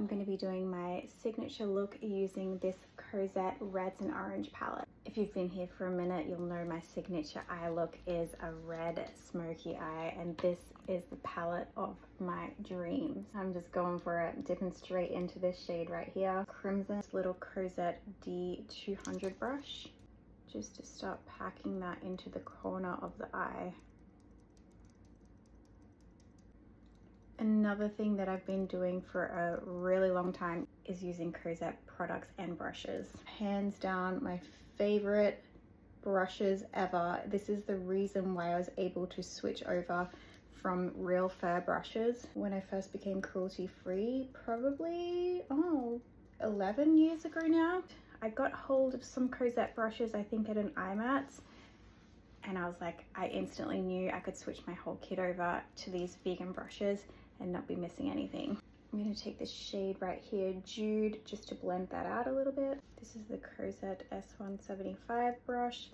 I'm going to be doing my signature look using this Cosette Reds and Orange palette. If you've been here for a minute, you'll know my signature eye look is a red smoky eye, and this is the palette of my dreams. I'm just going for it, dipping straight into this shade right here, Crimson. This little Cosette D200 brush, just to start packing that into the corner of the eye. Another thing that I've been doing for a really long time is using Cosette products and brushes. Hands down, my favorite brushes ever. This is the reason why I was able to switch over from real fur brushes when I first became cruelty free, probably 11 years ago now. I got hold of some Cosette brushes, I think at an IMATS, and I was like, I instantly knew I could switch my whole kit over to these vegan brushes and not be missing anything. I'm going to take this shade right here, Jude, just to blend that out a little bit. This is the Cosette S175 brush,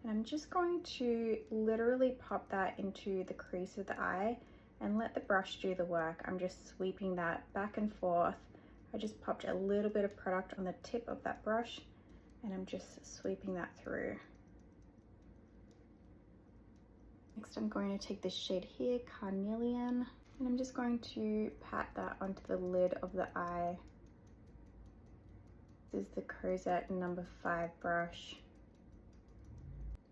and I'm just going to literally pop that into the crease of the eye and let the brush do the work. I'm just sweeping that back and forth. I just popped a little bit of product on the tip of that brush and I'm just sweeping that through. Next, I'm going to take this shade here, Carnelian, and I'm just going to pat that onto the lid of the eye. This is the Cosette number 5 brush.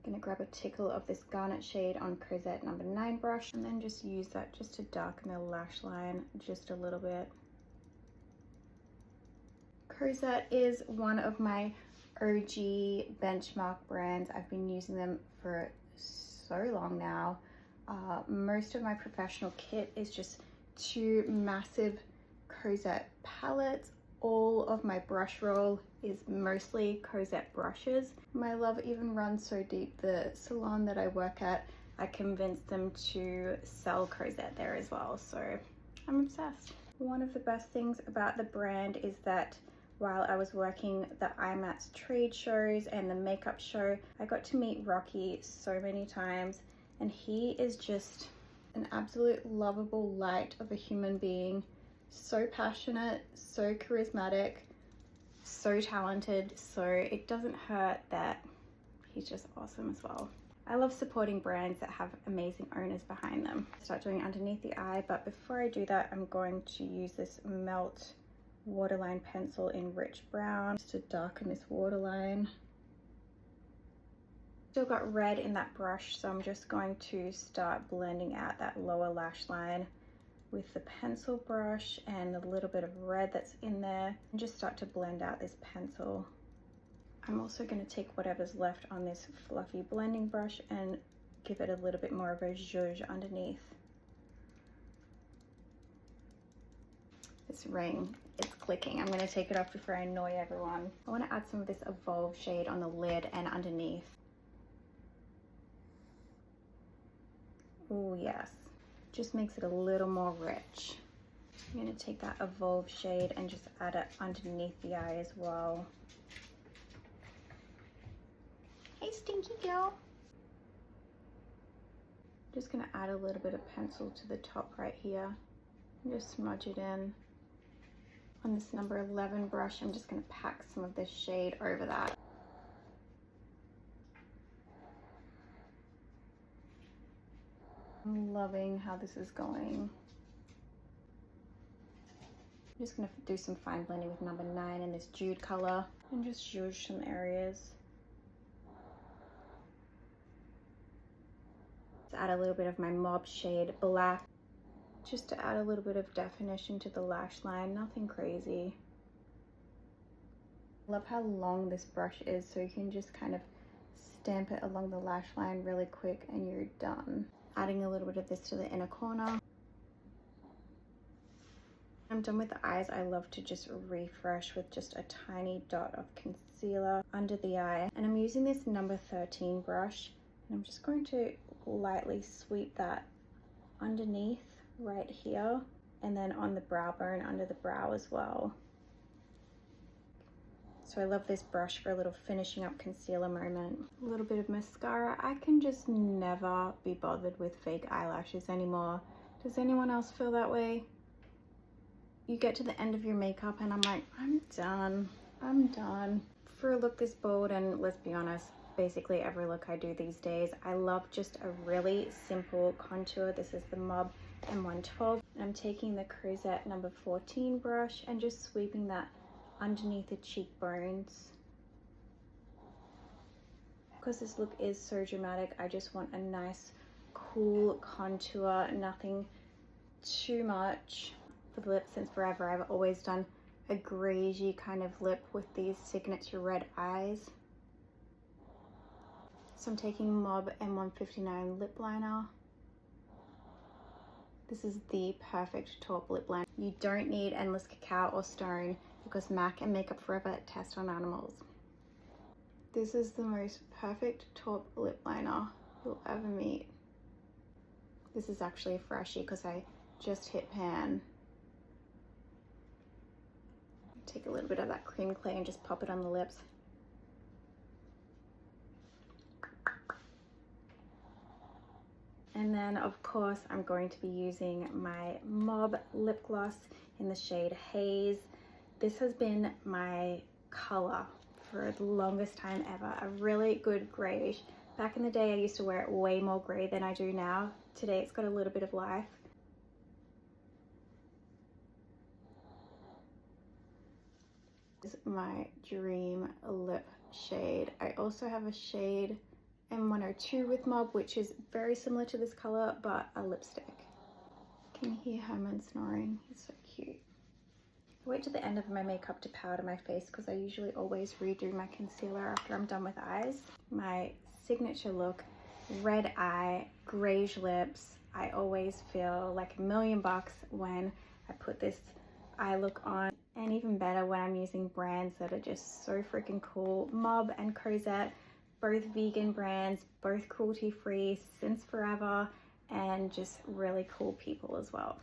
I'm gonna grab a tickle of this garnet shade on Cosette number 9 brush and then just use that just to darken the lash line just a little bit. Cosette is one of my OG benchmark brands. I've been using them for so long now. Most of my professional kit is just 2 massive Cosette palettes. All of my brush roll is mostly Cosette brushes. My love even runs so deep, the salon that I work at, I convinced them to sell Cosette there as well, so I'm obsessed. One of the best things about the brand is that while I was working the IMATS trade shows and the makeup show, I got to meet Rocky so many times, and he is just an absolute lovable light of a human being. So passionate, so charismatic, so talented, so it doesn't hurt that he's just awesome as well. I love supporting brands that have amazing owners behind them. Start doing underneath the eye, but before I do that, I'm going to use this Melt waterline pencil in rich brown just to darken this waterline. Still got red in that brush, so I'm just going to start blending out that lower lash line with the pencil brush and a little bit of red that's in there, and just start to blend out this pencil. I'm also going to take whatever's left on this fluffy blending brush and give it a little bit more of a zhuzh underneath. This ring, it's clicking. I'm going to take it off before I annoy everyone. I want to add some of this Evolve shade on the lid and underneath. Oh yes, just makes it a little more rich. I'm going to take that Evolve shade and just add it underneath the eye as well. Hey stinky girl. Just going to add a little bit of pencil to the top right here and just smudge it in. On this number 11 brush, I'm just going to pack some of this shade over that. I'm loving how this is going. I'm just going to do some fine blending with number 9 in this Jude color and just zhuzh some areas. Let's add a little bit of my Mob shade Black just to add a little bit of definition to the lash line, nothing crazy. Love how long this brush is, so you can just kind of stamp it along the lash line really quick and you're done. Adding a little bit of this to the inner corner. I'm done with the eyes. I love to just refresh with just a tiny dot of concealer under the eye. And I'm using this number 13 brush. And I'm just going to lightly sweep that underneath right here. And then on the brow bone under the brow as well. So I love this brush for a little finishing up concealer moment. A little bit of mascara. I can just never be bothered with fake eyelashes anymore. Does anyone else feel that way? you get to the end of your makeup and I'm like, I'm done. I'm done. For a look this bold, and let's be honest, basically every look I do these days, I love just a really simple contour. This is the Mob M112. I'm taking the Crozet number 14 brush and just sweeping that underneath the cheekbones. Because this look is so dramatic, I just want a nice cool contour, nothing too much. For the lip, since forever, I've always done a greigey kind of lip with these signature red eyes. So I'm taking Mob M159 lip liner. This is the perfect taupe lip liner. You don't need Endless Cacao or Stone because MAC and Makeup Forever test on animals. This is the most perfect taupe lip liner you'll ever meet. This is actually a freshie because I just hit pan. Take a little bit of that cream clay and just pop it on the lips. And then of course I'm going to be using my Mob lip gloss in the shade Haze. This has been my color for the longest time ever. A really good greige. Back in the day I used to wear it way more gray than I do now. Today it's got a little bit of life. This is my dream lip shade. I also have a shade M102 with Mob, which is very similar to this color, but a lipstick. Can you hear Herman snoring? He's so cute. I wait to the end of my makeup to powder my face because I usually always redo my concealer after I'm done with eyes. My signature look, red eye, greige lips. I always feel like $1,000,000 when I put this eye look on, and even better when I'm using brands that are just so freaking cool. Mob and Crozet, both vegan brands, both cruelty free since forever, and just really cool people as well.